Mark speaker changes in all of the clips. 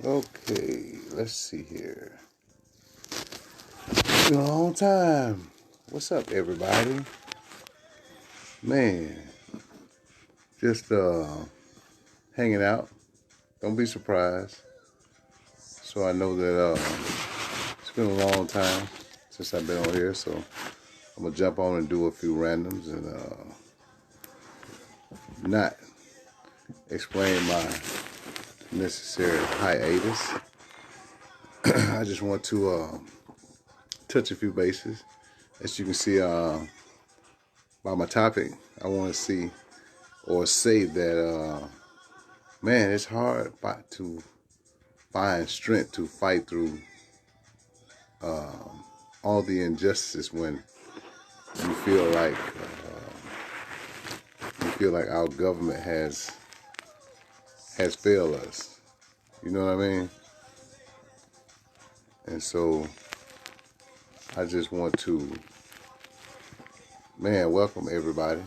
Speaker 1: Okay, let's see here. It's been a long time. What's up, everybody? Man, just hanging out. Don't be surprised. So I know that it's been a long time since I've been on here, so I'm gonna jump on and do a few randoms and not explain my necessary hiatus. I just want to touch a few bases. As you can see by my topic, I want to see or say that, man, it's hard to find strength to fight through all the injustices when you feel like our government has failed us. You know what I mean? And so I just want to, man, welcome everybody.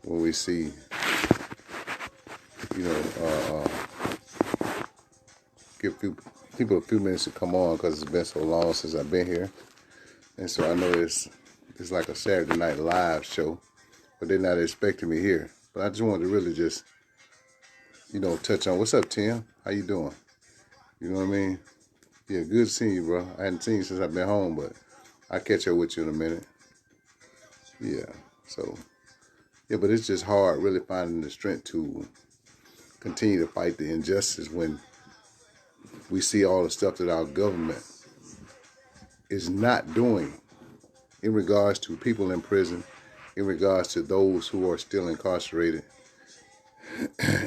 Speaker 1: When we see, give people a few minutes to come on because it's been so long since I've been here. And so I know it's like a Saturday Night Live show, but they're not expecting me here. But I just wanted to really just, touch on, what's up, Tim? How you doing? You know what I mean? Yeah, good seeing you, bro. I hadn't seen you since I've been home, but I'll catch up with you in a minute. Yeah, so, yeah, but it's just hard really finding the strength to continue to fight the injustice when we see all the stuff that our government is not doing in regards to people in prison, in regards to those who are still incarcerated,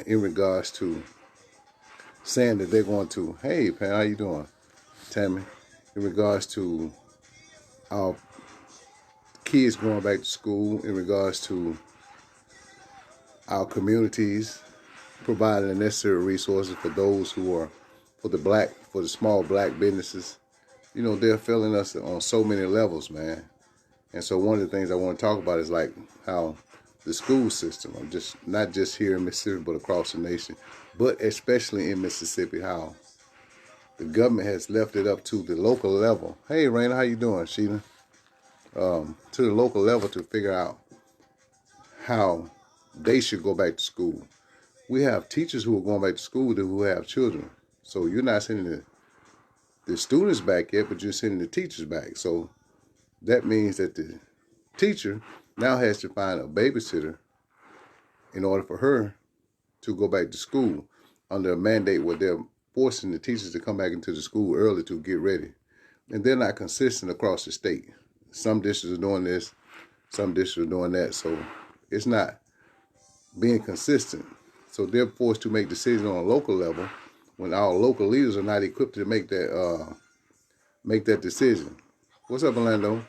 Speaker 1: in regards to saying that they're going to, hey, Pam, how you doing, Tammy? In regards to our kids going back to school, in regards to our communities providing the necessary resources for those who are, for the small black businesses. They're failing us on so many levels, man. And so one of the things I want to talk about is like how the school system, not just here in Mississippi, but across the nation, but especially in Mississippi, how the government has left it up to the local level. Hey, Raina, how you doing, Sheena? To the local level to figure out how they should go back to school. We have teachers who are going back to school who have children. So you're not sending the students back yet, but you're sending the teachers back. So that means that the teacher now has to find a babysitter in order for her to go back to school under a mandate where they're forcing the teachers to come back into the school early to get ready. And they're not consistent across the state. Some districts are doing this, some districts are doing that. So it's not being consistent. So they're forced to make decisions on a local level when our local leaders are not equipped to make that decision. What's up, Orlando?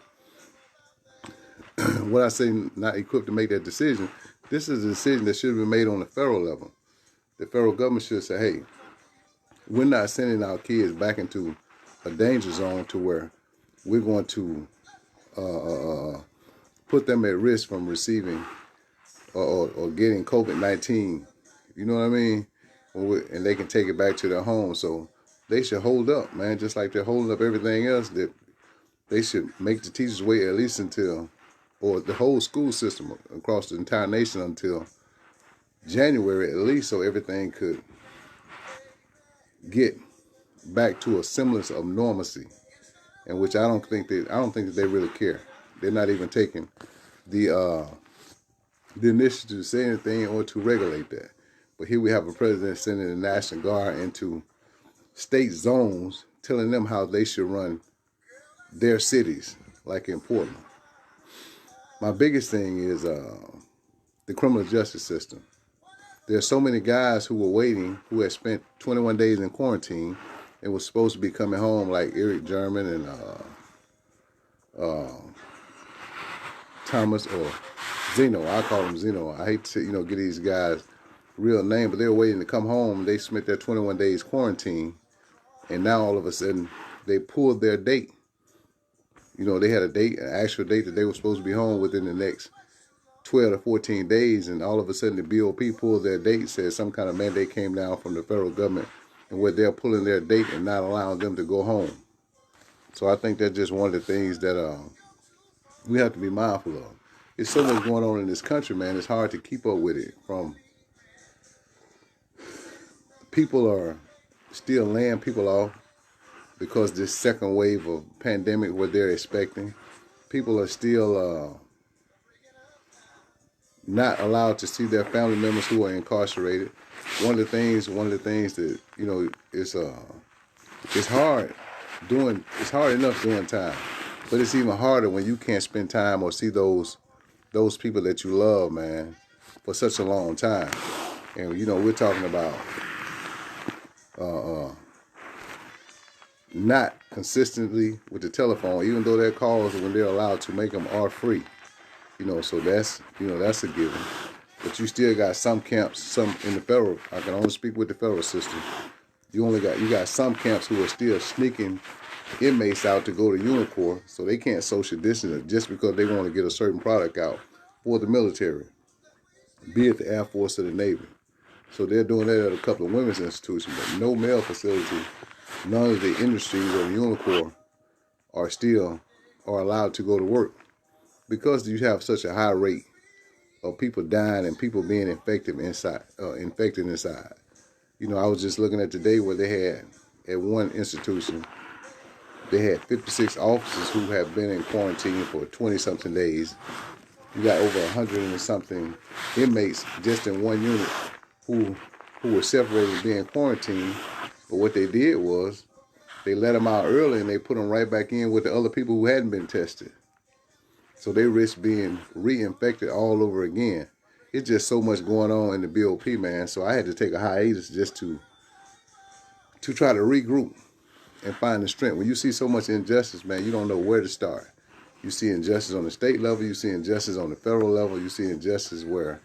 Speaker 1: When I say not equipped to make that decision, this is a decision that should have been made on the federal level. The federal government should say, hey, we're not sending our kids back into a danger zone to where we're going to put them at risk from receiving or getting COVID-19. You know what I mean? And they can take it back to their home. So they should hold up, man, just like they're holding up everything else. That they should make the teachers wait at least until, or the whole school system across the entire nation until January at least, so everything could get back to a semblance of normalcy. In which I don't think that they really care. They're not even taking the initiative to say anything or to regulate that. But here we have a president sending the National Guard into state zones, telling them how they should run their cities, like in Portland. My biggest thing is the criminal justice system. There are so many guys who were waiting, who had spent 21 days in quarantine and was supposed to be coming home, like Eric German and Thomas or Zeno. I call him Zeno. I hate to get these guys real name, but they were waiting to come home. They spent their 21 days quarantine, and now all of a sudden they pulled their date. They had a date, an actual date that they were supposed to be home within the next 12 to 14 days, and all of a sudden the BOP pulled their date, said some kind of mandate came down from the federal government and where they're pulling their date and not allowing them to go home. So I think that's just one of the things that we have to be mindful of. There's so much going on in this country, man. It's hard to keep up with it. From people are still laying people off because this second wave of pandemic, what they're expecting. People are still not allowed to see their family members who are incarcerated. One of the things that it's hard it's hard enough doing time, but it's even harder when you can't spend time or see those people that you love, man, for such a long time. And we're talking about not consistently with the telephone, even though their calls, when they're allowed to make them, are free. So that's a given. But you still got some camps, some in the federal. I can only speak with the federal system. You got some camps who are still sneaking inmates out to go to Unicor, so they can't social distance just because they want to get a certain product out for the military, be it the Air Force or the Navy. So they're doing that at a couple of women's institutions, but no male facility, none of the industries or the Unicor are allowed to go to work because you have such a high rate of people dying and people being infected inside. I was just looking at today where they had at one institution, they had 56 officers who have been in quarantine for 20-something days. You got over 100 and something inmates just in one unit who were separated being quarantined. But what they did was they let them out early and they put them right back in with the other people who hadn't been tested. So they risk being reinfected all over again. It's just so much going on in the BOP, man. So I had to take a hiatus just to try to regroup and find the strength. When you see so much injustice, man, you don't know where to start. You see injustice on the state level. You see injustice on the federal level. You see injustice where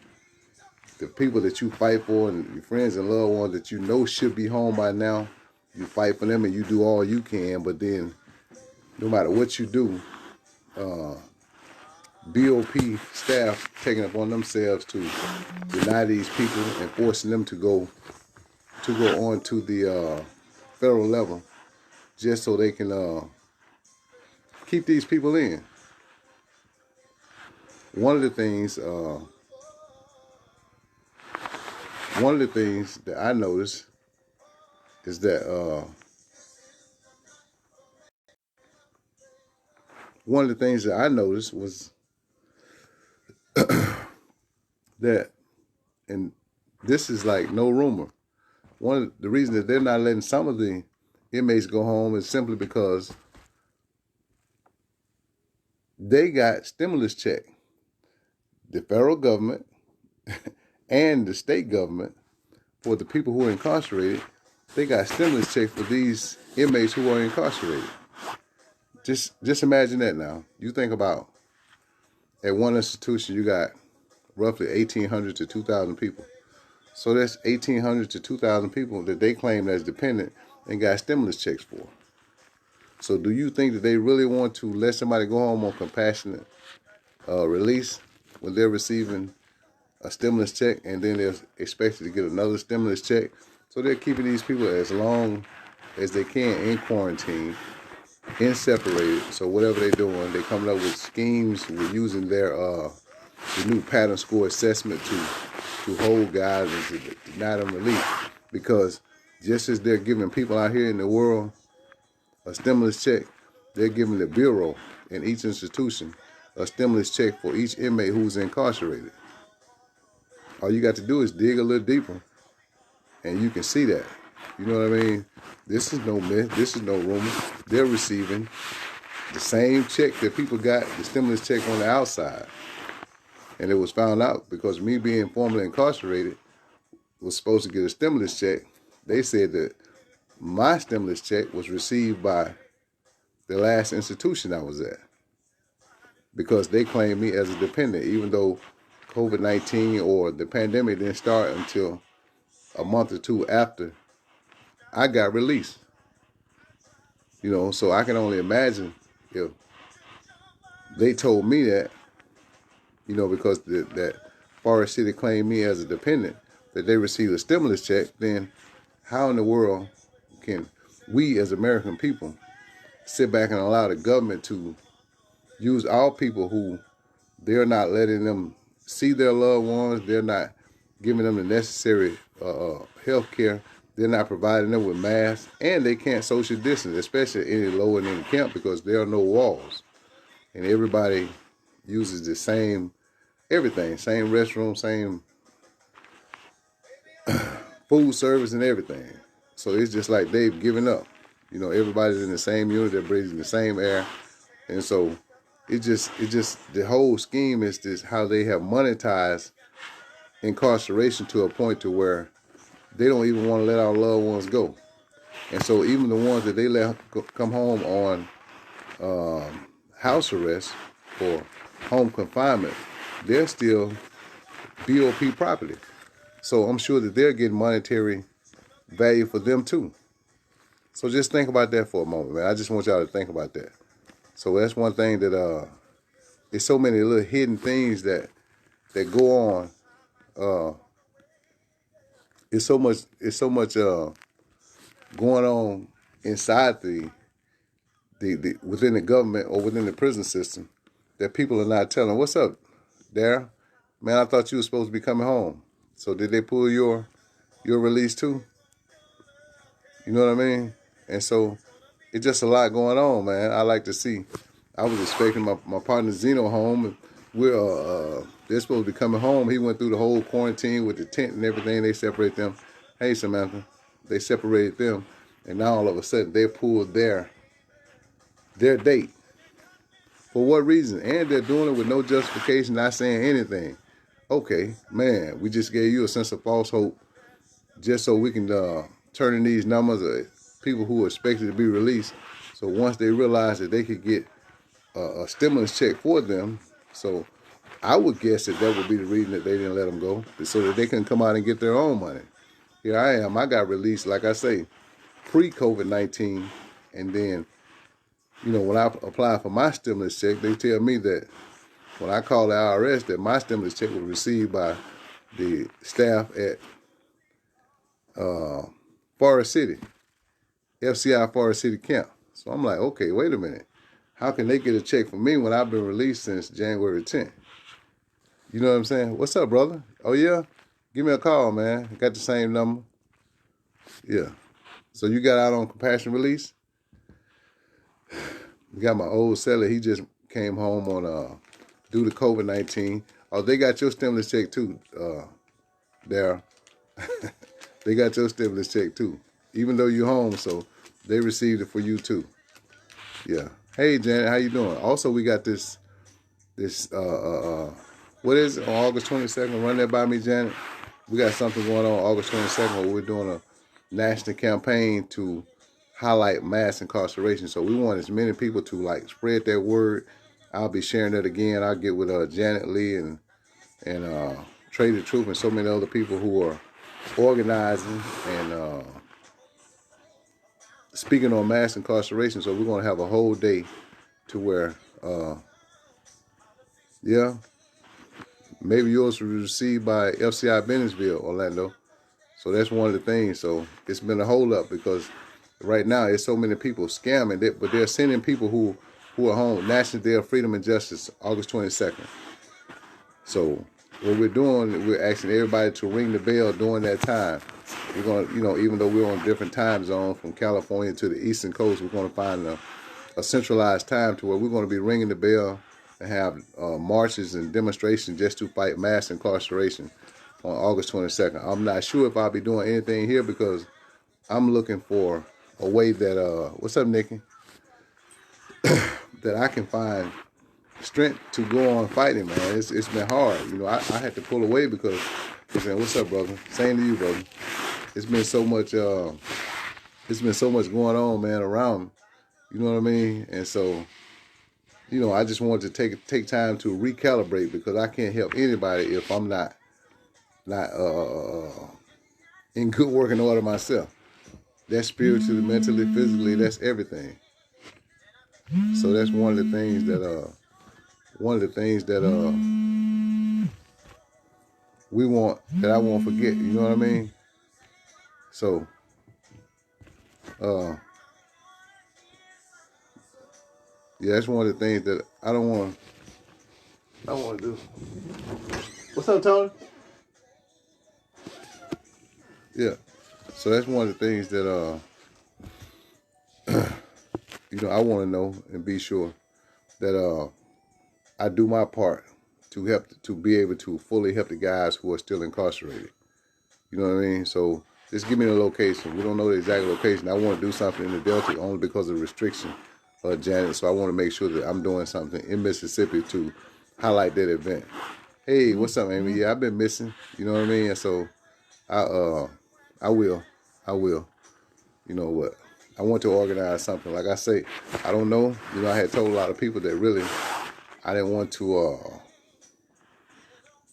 Speaker 1: the people that you fight for and your friends and loved ones that you know should be home by now, you fight for them and you do all you can. But then no matter what you do, BOP staff taking it upon themselves to deny these people and forcing them to go on to the federal level just so they can keep these people in. One of the things that I noticed is that was that, and this is like no rumor, one of the reasons that they're not letting some of the inmates go home is simply because they got stimulus check. The federal government and the state government, for the people who are incarcerated, they got stimulus check for these inmates who are incarcerated. Just imagine that now. You think about, at one institution, you got roughly 1,800 to 2,000 people. So that's 1,800 to 2,000 people that they claim as dependent and got stimulus checks for. So do you think that they really want to let somebody go home on compassionate release when they're receiving a stimulus check and then they're expected to get another stimulus check? So they're keeping these people as long as they can in quarantine, in separated. So whatever they're doing, they're coming up with schemes. We're using their the new pattern score assessment to hold guys and to deny them relief. Because just as they're giving people out here in the world a stimulus check, they're giving the bureau in each institution a stimulus check for each inmate who's incarcerated. All you got to do is dig a little deeper, and you can see that. You know what I mean? This is no myth. This is no rumor. They're receiving the same check that people got, the stimulus check on the outside. And it was found out because me being formerly incarcerated was supposed to get a stimulus check. They said that my stimulus check was received by the last institution I was at because they claimed me as a dependent, even though COVID-19 or the pandemic didn't start until a month or two after I got released. So I can only imagine if they told me that, because that Forest City claimed me as a dependent, that they received a stimulus check, then how in the world we as American people sit back and allow the government to use our people who they're not letting them see their loved ones. They're not giving them the necessary health care. They're not providing them with masks, and they can't social distance, especially any lower in the camp, because there are no walls, and everybody uses the same everything, same restroom, same food service, and everything. So it's just like they've given up. Everybody's in the same unit. They're breathing the same air, and so it just the whole scheme is this: how they have monetized incarceration to a point to where they don't even want to let our loved ones go. And so even the ones that they let come home on house arrest or home confinement, they're still BOP property. So I'm sure that they're getting monetary value for them too. So just think about that for a moment, man. I just want y'all to think about that. So that's one thing that there's so many little hidden things that go on. It's so much going on inside the within the government or within the prison system that people are not telling. What's up, Dara? Man, I thought you were supposed to be coming home. So did they pull your release too? You know what I mean? And so it's just a lot going on, man. I like to see. I was expecting my partner Zeno home. And they're supposed to be coming home. He went through the whole quarantine with the tent and everything. They separate them. Hey, Samantha. They separated them. And now all of a sudden they pulled their date. For what reason? And they're doing it with no justification, not saying anything. Okay, man, we just gave you a sense of false hope just so we can turn in these numbers of people who are expected to be released. So once they realize that they could get a stimulus check for them, so I would guess that would be the reason that they didn't let them go, so that they can come out and get their own money. Here I am. I got released, like I say, pre-COVID-19, and then, when I apply for my stimulus check, they tell me that when I call the IRS that my stimulus check was received by the staff at Forest City, FCI Forest City Camp. So I'm like, okay, wait a minute. How can they get a check from me when I've been released since January 10th? You know what I'm saying? What's up, brother? Oh, yeah? Give me a call, man. Got the same number. Yeah. So you got out on compassion release? We got my old seller. He just came home on due to COVID-19. Oh, they got your stimulus check too, Daryl. They got your stimulus check too. Even though you're home, so they received it for you too. Yeah. Hey, Janet, how you doing? Also, we got this what is it, on August 22nd? Run that by me, Janet. We got something going on August 22nd where we're doing a national campaign to highlight mass incarceration. So we want as many people to spread that word. I'll be sharing that again. I'll get with Janet Lee and Trey the Truth and so many other people who are organizing and speaking on mass incarceration. So we're going to have a whole day to where, maybe yours was received by FCI Benningsville, Orlando. So that's one of the things. So it's been a hold up because right now it's so many people scamming, but they're sending people who are home. National Day of Freedom and Justice, August 22nd. So what we're doing, we're asking everybody to ring the bell during that time. We're going to, even though we're on different time zones from California to the Eastern Coast, we're going to find a centralized time to where we're going to be ringing the bell and have marches and demonstrations just to fight mass incarceration on August 22nd. I'm not sure if I'll be doing anything here because I'm looking for a way that, what's up, Nikki? That I can find strength to go on fighting, man. It's been hard. I had to pull away because, what's up, brother? Same to you, brother. It's been so much going on, man, around. You know what I mean? And so, I just wanted to take time to recalibrate because I can't help anybody if I'm not in good working order myself. That's spiritually, mentally, physically, that's everything. So that's one of the things that we want, that I won't forget. You know what I mean? So Uh, yeah, that's one of the things that I don't want. I don't want to do. What's up, Tony? Yeah. So that's one of the things that I want to know and be sure that I do my part to help to be able to fully help the guys who are still incarcerated. You know what I mean? So just give me the location. We don't know the exact location. I want to do something in the Delta only because of restriction, Janet. So I want to make sure that I'm doing something in Mississippi to highlight that event. Hey, what's up, Amy? Yeah, I've been missing. You know what I mean? And so I I will. I will. You know what? I want to organize something. Like I say, I don't know. I had told a lot of people that really I didn't want to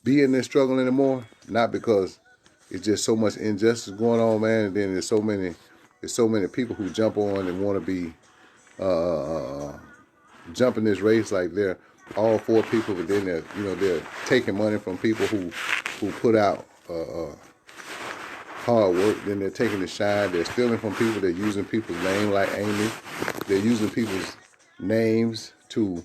Speaker 1: be in this struggle anymore. Not because it's just so much injustice going on, man. And then there's so many people who jump on and want to be jumping this race like they're all for people, but then they're taking money from people who put out hard work. Then they're taking the shine. They're stealing from people. They're using people's name like Amy. They're using people's names to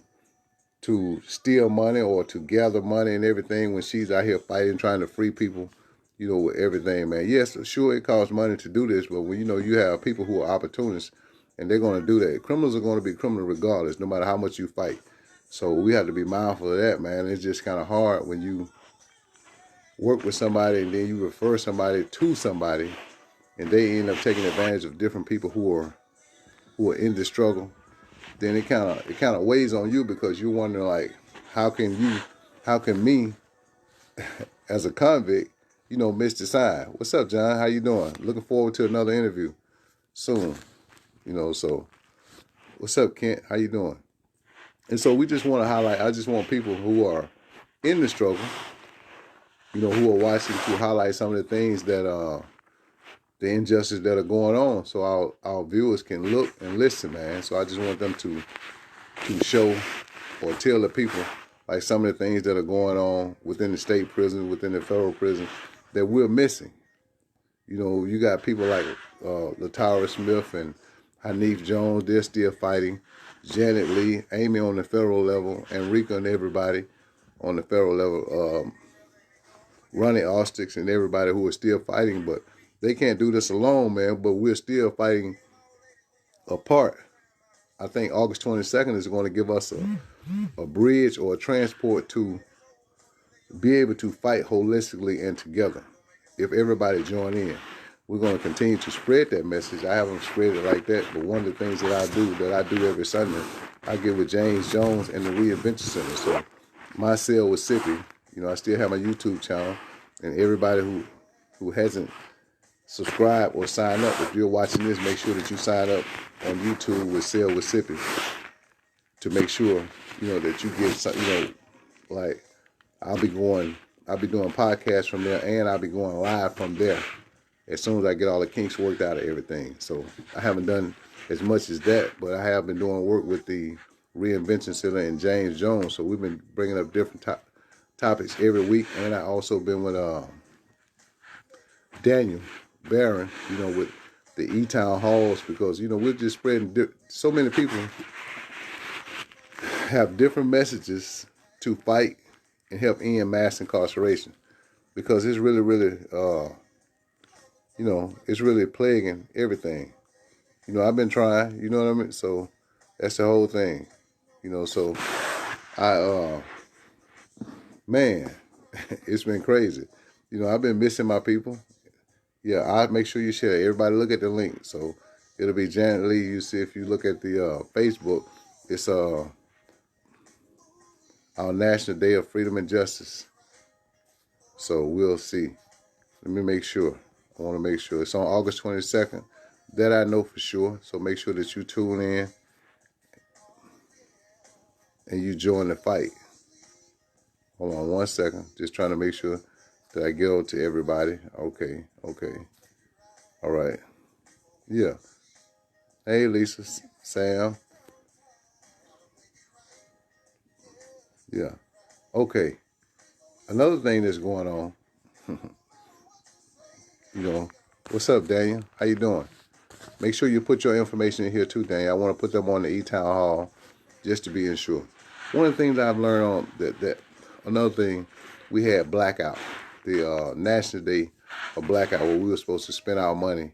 Speaker 1: steal money or to gather money and everything when she's out here fighting, trying to free people, with everything, man. Yes, sure, it costs money to do this, but when you have people who are opportunists and they're going to do that, criminals are going to be criminal regardless, no matter how much you fight. So we have to be mindful of that, man. It's just kind of hard when you work with somebody and then you refer somebody to somebody and they end up taking advantage of different people who are in the struggle. Then it kind of weighs on you because you're wondering, like, how can me as a convict, miss the sign? What's up, John? How you doing? Looking forward to another interview soon. So what's up, Kent? How you doing? And so we just want to highlight. I just want people who are in the struggle, who are watching, to highlight some of the things that the injustices that are going on, so our viewers can look and listen, man. So I just want them to show or tell the people, like, some of the things that are going on within the state prison, within the federal prison, that we're missing. You got people like Latara Smith and Hanif Jones. They're still fighting. Janet Lee, Amy on the federal level, Enrica and everybody on the federal level. Ronnie Ostix and everybody who are still fighting, but they can't do this alone, man. But we're still fighting apart. I think August 22nd is going to give us a bridge or a transport to be able to fight holistically and together. If everybody join in, we're going to continue to spread that message. I haven't spread it like that, but one of the things that I do every Sunday, I get with James Jones and the Reinvention Center. So my cell with Sippy, I still have my YouTube channel, and everybody who hasn't subscribe or sign up. If you're watching this, make sure that you sign up on YouTube with Sale with Sippy to make sure, that you get some, like I'll be doing podcasts from there, and I'll be going live from there as soon as I get all the kinks worked out of everything. So I haven't done as much as that, but I have been doing work with the Reinvention Center and James Jones. So we've been bringing up different topics every week, and I also been with Daniel Barron, with the E-Town halls, because, we're just spreading, so many people have different messages to fight and help end mass incarceration, because it's really, really, it's really plaguing everything. I've been trying, you know what I mean? So that's the whole thing, so man, it's been crazy. I've been missing my people. Yeah, I'll make sure you share it. Everybody look at the link. So it'll be Janet Lee. You see, if you look at the Facebook, it's our National Day of Freedom and Justice. So we'll see. Let me make sure. I want to make sure. It's on August 22nd. That I know for sure. So make sure that you tune in and you join the fight. Hold on one second. Just trying to make sure that I get on to everybody. Okay. All right. Yeah. Hey, Lisa, Sam. Yeah. Okay. Another thing that's going on, what's up, Daniel? How you doing? Make sure you put your information in here too, Daniel. I want to put them on the E-Town Hall just to be sure. One of the things I've learned on that another thing, we had blackout, the National Day of Blackout, where we were supposed to spend our money,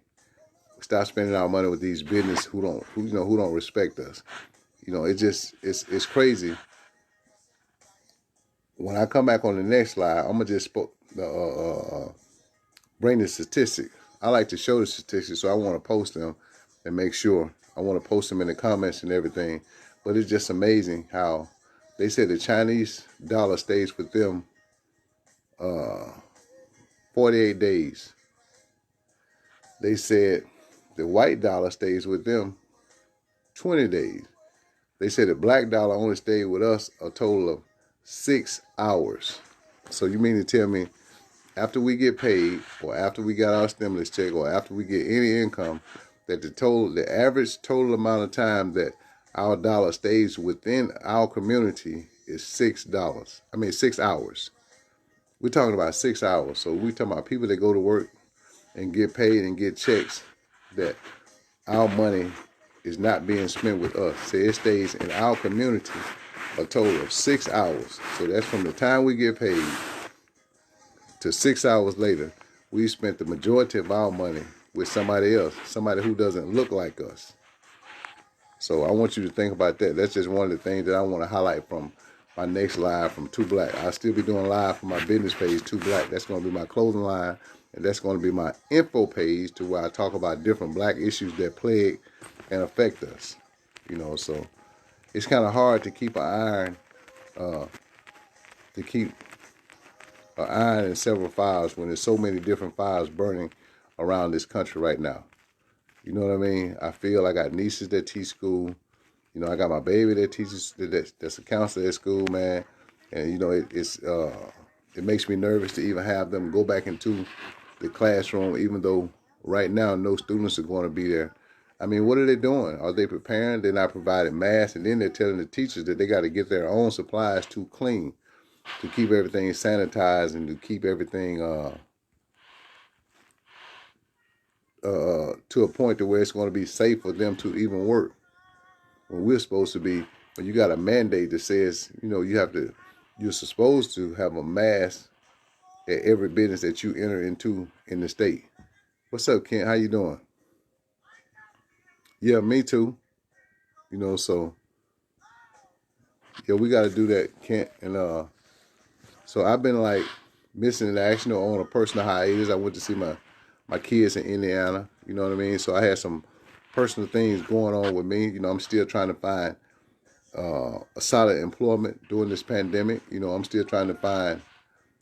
Speaker 1: stop spending our money with these business who don't respect us. It's crazy. When I come back on the next slide, I'm gonna just bring the statistics. I like to show the statistics, so I want to post them and make sure. I want to post them in the comments and everything. But it's just amazing how they said the Chinese dollar stays with them 48 days. They said the white dollar stays with them 20 days. They said the black dollar only stayed with us a total of 6 hours. So you mean to tell me after we get paid, or after we got our stimulus check, or after we get any income, that the average total amount of time that our dollar stays within our community is $6. 6 hours. We're talking about 6 hours. So we're talking about people that go to work and get paid and get checks, that our money is not being spent with us. So it stays in our community a total of 6 hours. So that's from the time we get paid to 6 hours later, we spent the majority of our money with somebody else, somebody who doesn't look like us. So I want you to think about that. That's just one of the things that I want to highlight from my next live from Too Black. I'll still be doing live from my business page, Too Black. That's going to be my clothing line, and that's going to be my info page, to where I talk about different black issues that plague and affect us. So it's kind of hard to keep an iron in several fires when there's so many different fires burning around this country right now. You know what I mean? I feel I got nieces that teach school. I got my baby that teaches, that's a counselor at school, man. And it makes me nervous to even have them go back into the classroom, even though right now no students are going to be there. What are they doing? Are they preparing? They're not providing masks, and then they're telling the teachers that they got to get their own supplies to clean, to keep everything sanitized, and to keep everything to a point to where it's going to be safe for them to even work. When we're supposed to be, when you got a mandate that says, you're supposed to have a mask at every business that you enter into in the state. What's up, Kent? How you doing? Yeah, me too. So yeah, we got to do that, Kent. And so I've been like missing in action or on a personal hiatus. I went to see my kids in Indiana. You know what I mean? So I had some personal things going on with me. I'm still trying to find a solid employment during this pandemic. I'm still trying to find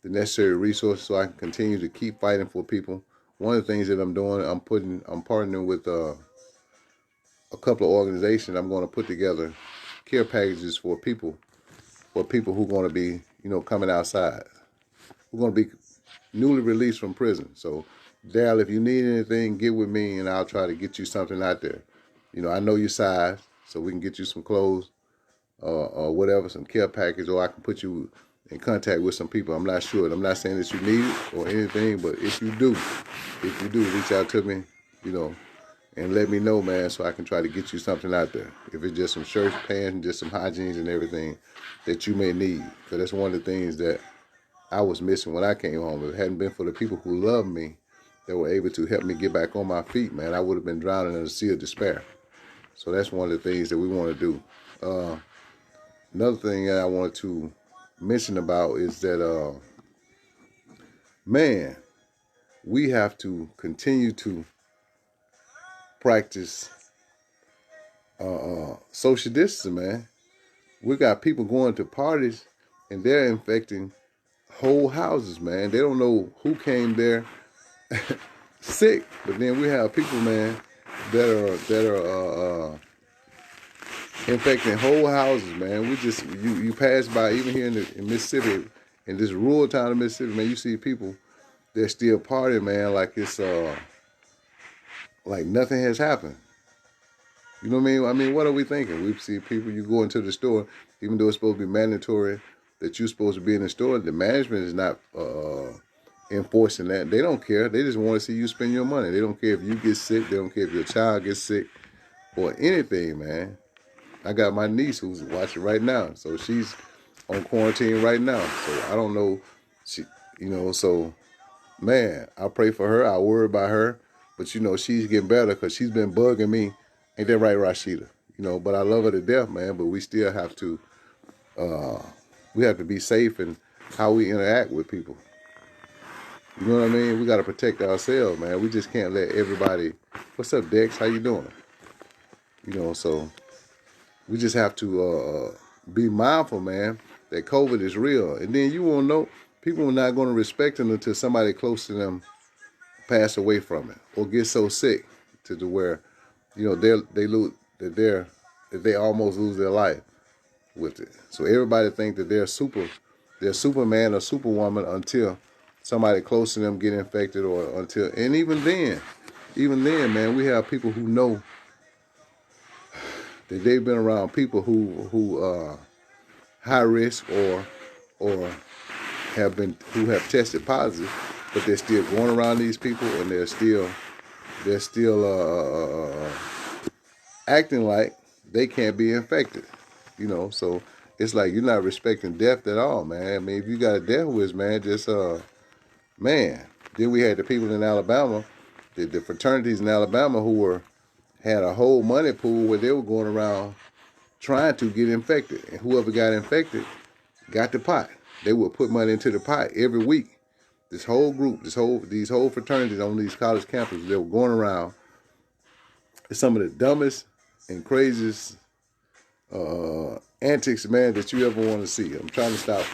Speaker 1: the necessary resources so I can continue to keep fighting for people. One of the things that I'm doing, I'm partnering with a couple of organizations. I'm going to put together care packages for people who are going to be, coming outside. We're going to be newly released from prison. So, Dal, if you need anything, get with me and I'll try to get you something out there. I know your size, so we can get you some clothes or whatever, some care package, or I can put you in contact with some people. I'm not sure. I'm not saying that you need it or anything, but if you do, reach out to me, and let me know, man, so I can try to get you something out there. If it's just some shirts, pants, and just some hygienes and everything that you may need. Because that's one of the things that I was missing when I came home. If it hadn't been for the people who love me, that were able to help me get back on my feet, man, I would have been drowning in a sea of despair. So that's one of the things that we want to do. Another thing that I wanted to mention about is that, man, we have to continue to practice social distancing, man. We got people going to parties and they're infecting whole houses, man. They don't know who came there sick, but then we have people, man, that are infecting whole houses, man. You pass by, even here in Mississippi, in this rural town of Mississippi, man, you see people they're still partying, man, like it's like nothing has happened. You know what I mean? What are we thinking? We see people, you go into the store, even though it's supposed to be mandatory that you're supposed to be in the store, the management is not enforcing that. They don't care. They just want to see you spend your money. They don't care if you get sick. They don't care if your child gets sick or anything, man. I got my niece who's watching right now, so she's on quarantine right now. So I don't know, she, so man, I pray for her. I worry about her, but she's getting better because she's been bugging me. Ain't that right, Rashida? But I love her to death, man. But we still have to, we have to be safe in how we interact with people. You know what I mean? We got to protect ourselves, man. We just can't let everybody. What's up, Dex? How you doing? So we just have to be mindful, man, that COVID is real. And then you won't know. People are not going to respect them until somebody close to them pass away from it or get so sick to the where, they lose that they almost lose their life with it. So everybody think that they're Superman or Superwoman until somebody close to them get infected or until, and even then, man, we have people who know that they've been around people who high risk or who have tested positive, but they're still going around these people and they're still acting like they can't be infected. So it's like you're not respecting death at all, man. I mean, if you got a death wish, man, just man. Then we had the people in Alabama, the fraternities in Alabama who had a whole money pool where they were going around trying to get infected, and whoever got infected got the pot. They would put money into the pot every week. This whole group, these whole fraternities on these college campuses, they were going around. It's some of the dumbest and craziest antics, man, that you ever want to see. I'm trying to stop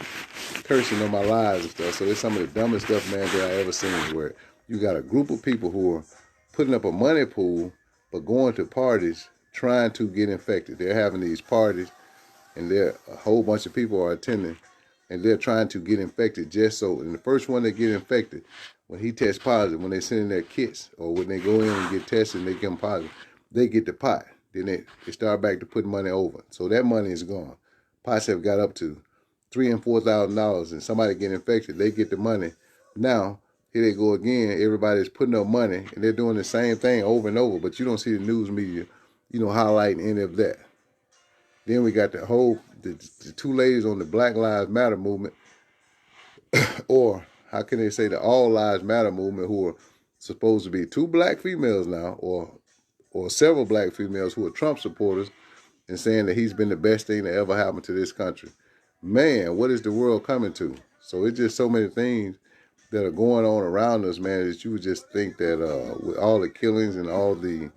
Speaker 1: cursing on my lives and stuff. So it's some of the dumbest stuff, man, that I ever seen, where you got a group of people who are putting up a money pool but going to parties trying to get infected. They're having these parties and a whole bunch of people are attending and they're trying to get infected just so. And the first one that get infected, when he tests positive, when they send in their kits or when they go in and get tested and they get them positive, they get the pot. Then they start back to put money over. So that money is gone. Pots have got up to $3,000 and $4,000, and somebody get infected, they get the money. Now, here they go again. Everybody's putting up money, and they're doing the same thing over and over, but you don't see the news media, highlighting any of that. Then we got the two ladies on the Black Lives Matter movement, or how can they say the All Lives Matter movement, who are supposed to be two black females now, or several black females who are Trump supporters, and saying that he's been the best thing that ever happened to this country. Man, what is the world coming to? So it's just so many things that are going on around us, man, that you would just think that with all the killings and all the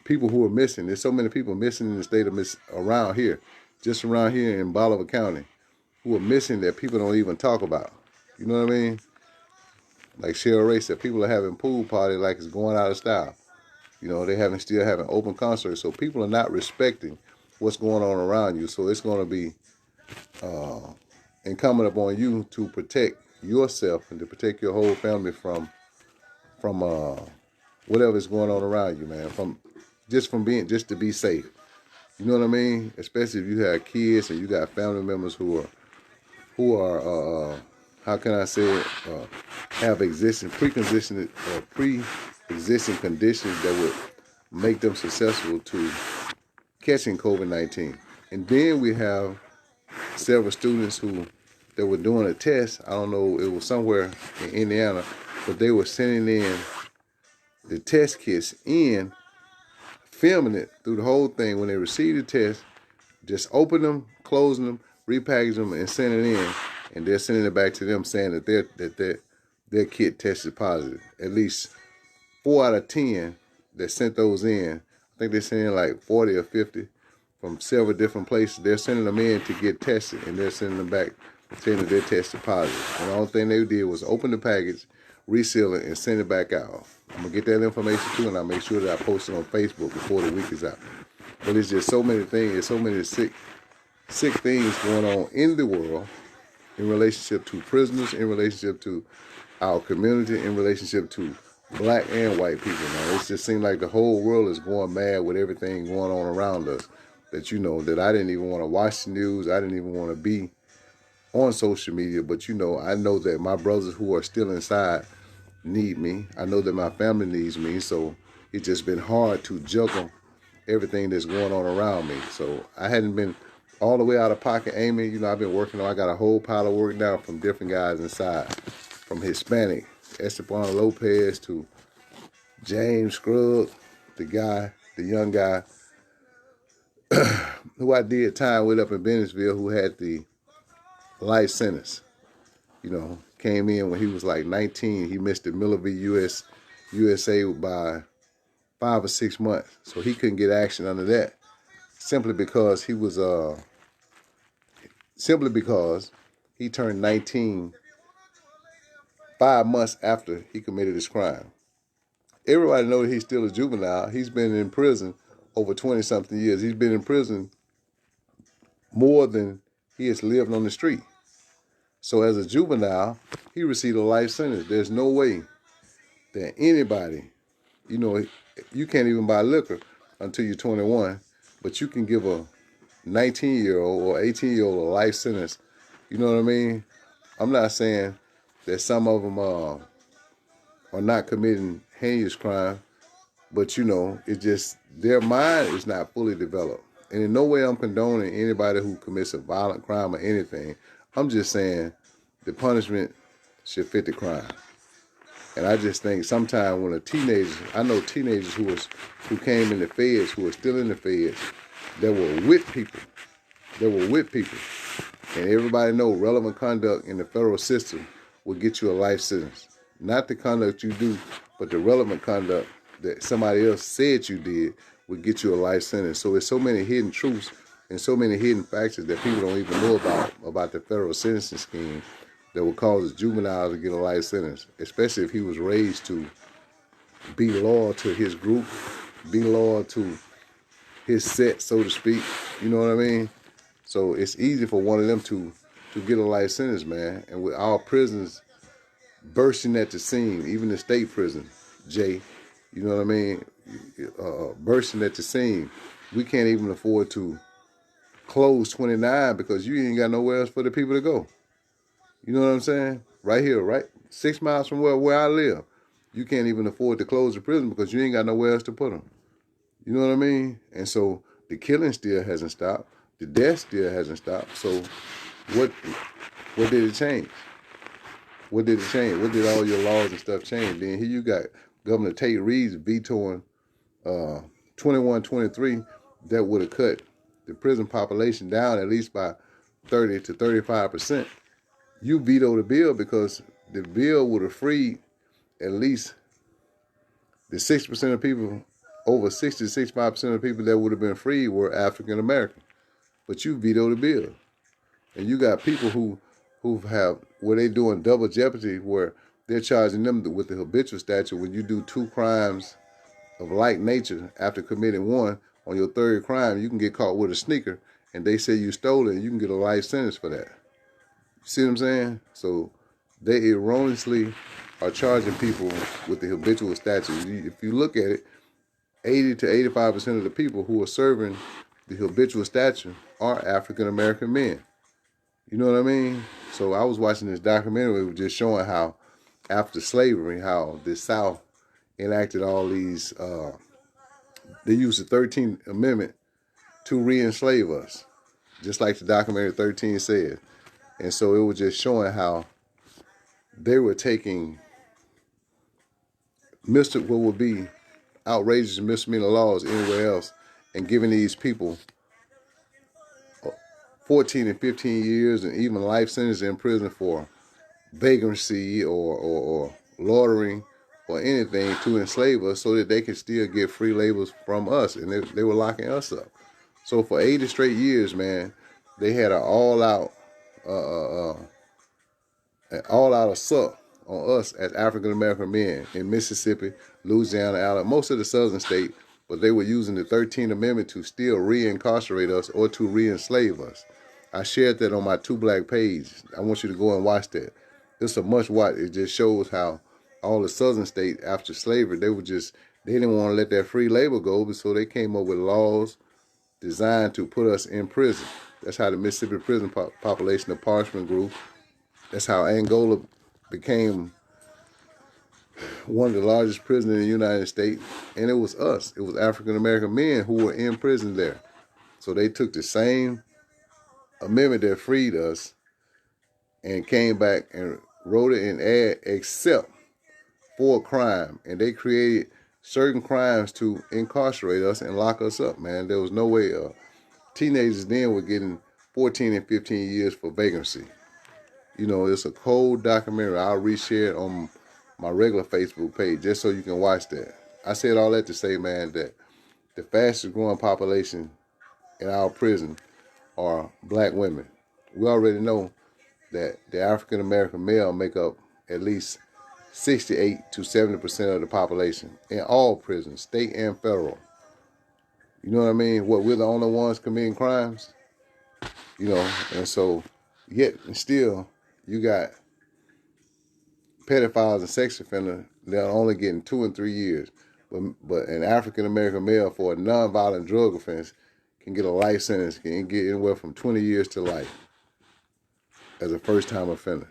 Speaker 1: people who are missing, there's so many people missing in the state of around here, just around here in Bolivar County, who are missing that people don't even talk about. You know what I mean? Like Cheryl Ray said, people are having pool parties like it's going out of style. They still having open concerts, so people are not respecting what's going on around you. So it's going to be incumbent upon you to protect yourself and to protect your whole family from whatever's going on around you, man. Just to be safe. You know what I mean? Especially if you have kids and you got family members who are how can I say it? Have pre-existing conditions that would make them susceptible to catching COVID-19. And then we have several students that were doing a test. I don't know, it was somewhere in Indiana, but they were sending in the test kits in, filming it through the whole thing. When they received the test, just open them, closing them, repackage them, and send it in. And they're sending it back to them saying that their kit tested positive. At least 4 out of 10 that sent those in, I think they're sending like 40 or 50 from several different places. They're sending them in to get tested, and they're sending them back saying that they're tested positive. And the only thing they did was open the package, reseal it, and send it back out. I'm going to get that information too, and I'll make sure that I post it on Facebook before the week is out. But it's just so many things, there's so many sick things going on in the world in relationship to prisoners, in relationship to our community, in relationship to black and white people. Now, it just seems like the whole world is going mad with everything going on around us. That that I didn't even want to watch the news. I didn't even want to be on social media, but you know, I know that my brothers who are still inside need me. I know that my family needs me, so it's just been hard to juggle everything that's going on around me. So I hadn't been all the way out of pocket, Amy. You know, I've been working on, I got a whole pile of work now from different guys inside, from Hispanic, Esteban Lopez to James Scruggs, the young guy who I did time with up in Bennettsville, who had the life sentence. You know, came in when he was like 19. He missed the Miller v. USA by 5 or 6 months, so he couldn't get action under that simply because he turned 19 5 months after he committed his crime. Everybody knows he's still a juvenile. He's been in prison over 20-something years. He's been in prison more than he has lived on the street. So as a juvenile, he received a life sentence. There's no way that anybody, you know, you can't even buy liquor until you're 21, but you can give a 19-year-old or 18-year-old a life sentence. You know what I mean? I'm not saying that some of them are not committing heinous crime, but you know, it's just their mind is not fully developed. And in no way I'm condoning anybody who commits a violent crime or anything. I'm just saying the punishment should fit the crime. And I just think sometimes when a teenager, I know teenagers who came in the feds, who are still in the feds, that were with people. And everybody know relevant conduct in the federal system will get you a life sentence. Not the conduct you do, but the relevant conduct that somebody else said you did would get you a life sentence. So there's so many hidden truths and so many hidden factors that people don't even know about the federal sentencing scheme that would cause a juvenile to get a life sentence, especially if he was raised to be loyal to his group, be loyal to his set, so to speak. You know what I mean? So it's easy for one of them to get a life sentence, man. And with our prisons bursting at the seam, even the state prison, Jay, you know what I mean? Bursting at the seam. We can't even afford to close 29 because you ain't got nowhere else for the people to go. You know what I'm saying? Right here, right 6 miles from where I live, you can't even afford to close the prison because you ain't got nowhere else to put them. You know what I mean? And so the killing still hasn't stopped. The death still hasn't stopped. So what did it change? What did it change? What did all your laws and stuff change? Then here you got Governor Tate Reeves vetoing 2123 that would have cut the prison population down at least by 30 to 35%. You vetoed the bill because the bill would have freed at least the 60% of people, over 60 to 65% of people that would have been freed were African American. But you vetoed the bill. And you got people who have, where they doing double jeopardy, where they're charging them with the habitual statute. When you do 2 crimes of like nature after committing one, on your 3rd crime, you can get caught with a sneaker, and they say you stole it, and you can get a life sentence for that. See what I'm saying? So they erroneously are charging people with the habitual statute. If you look at it, 80 to 85% of the people who are serving the habitual statute are African American men. You know what I mean? So I was watching this documentary, it was just showing how after slavery, how the South enacted all these, they used the 13th Amendment to re-enslave us, just like the documentary 13 said. And so it was just showing how they were taking what would be outrageous misdemeanor laws anywhere else and giving these people 14 and 15 years and even life sentences in prison for vagrancy or loitering or anything to enslave us so that they could still get free labors from us. And they were locking us up. So for 80 straight years, man, they had an all-out assault on us as African American men in Mississippi, Louisiana, Alabama, most of the southern states, but they were using the 13th Amendment to still re-incarcerate us or to re-enslave us. I shared that on my 2 Black page. I want you to go and watch that. It's a must watch. It just shows how all the southern states after slavery, they didn't want to let that free labor go, so they came up with laws designed to put us in prison. That's how the Mississippi prison population of parchment grew. That's how Angola became one of the largest prisons in the United States. And it was us. It was African American men who were in prison there. So they took the same amendment that freed us and came back and wrote it and add except for a crime. And they created certain crimes to incarcerate us and lock us up, man. There was no way teenagers then were getting 14 and 15 years for vagrancy. You know, it's a cold documentary. I'll reshare it on my regular Facebook page just so you can watch that. I said all that to say, man, that the fastest growing population in our prison are black women. We already know that the African American male make up at least 68 to 70% of the population in all prisons, state and federal. You know what I mean? What, we're the only ones committing crimes? You know, and so yet and still you got pedophiles and sex offenders, they're only getting 2 and 3 years. But an African American male for a nonviolent drug offense can get a life sentence, can get anywhere from 20 years to life as a first-time offender.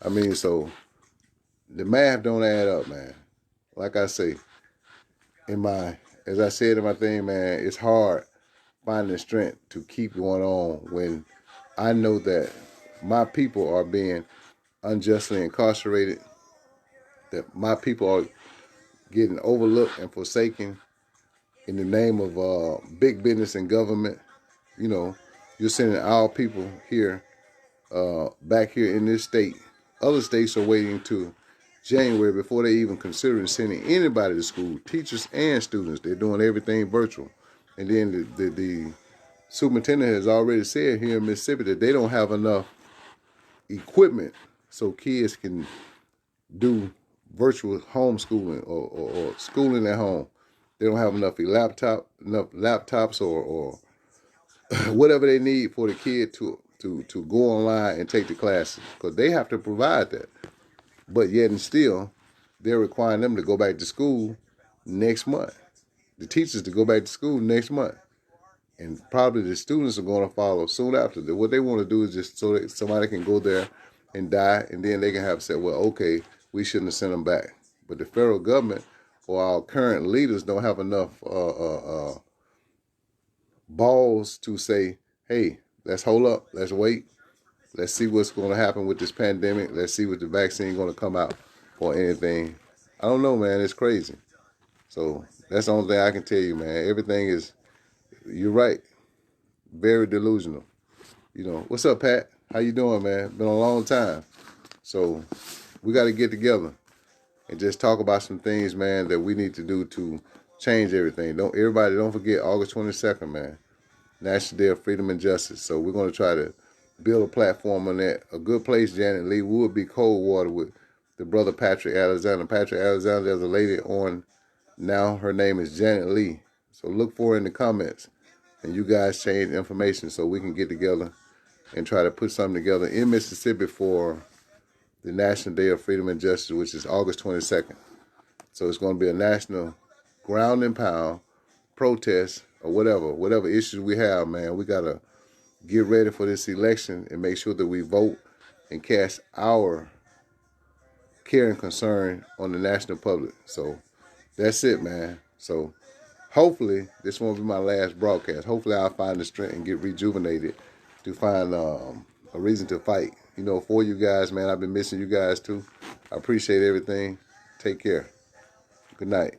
Speaker 1: I mean, so the math don't add up, man. Like I say, as I said in my thing, man, it's hard finding the strength to keep going on when I know that my people are being unjustly incarcerated, that my people are getting overlooked and forsaken in the name of big business and government. You know, you're sending our people here, back here in this state. Other states are waiting to January before they even consider sending anybody to school, teachers and students. They're doing everything virtual. And then the superintendent has already said here in Mississippi that they don't have enough equipment so kids can do virtual homeschooling or schooling at home. They don't have enough laptops or whatever they need for the kid to go online and take the classes, because they have to provide that. But yet and still, they're requiring them to go back to school next month. The teachers to go back to school next month. And probably the students are going to follow soon after. What they want to do is just so that somebody can go there and die, and then they can have said, well, okay, we shouldn't have sent them back. But the federal government or our current leaders don't have enough balls to say, hey, let's hold up, let's wait, let's see what's going to happen with this pandemic, let's see what the vaccine is going to come out or anything. I don't know, man, it's crazy. So that's the only thing I can tell you, man. Everything is, you're right, very delusional. You know, what's up, Pat? How you doing, man? Been a long time. So we got to get together and just talk about some things, man, that we need to do to change everything. Don't forget August 22nd, man. National Day of Freedom and Justice. So we're going to try to build a platform on that. A good place, Janet Lee, would be Coldwater with the brother Patrick Alexander. Patrick Alexander, there's a lady on now. Her name is Janet Lee. So look for her in the comments. And you guys change information so we can get together and try to put something together in Mississippi for the National Day of Freedom and Justice, which is August 22nd. So it's going to be a national ground and pound protest or whatever issues we have, man. We got to get ready for this election and make sure that we vote and cast our care and concern on the national public. So that's it, man. So hopefully this won't be my last broadcast. Hopefully I'll find the strength and get rejuvenated to find a reason to fight. You know, for you guys, man. I've been missing you guys too. I appreciate everything. Take care. Good night.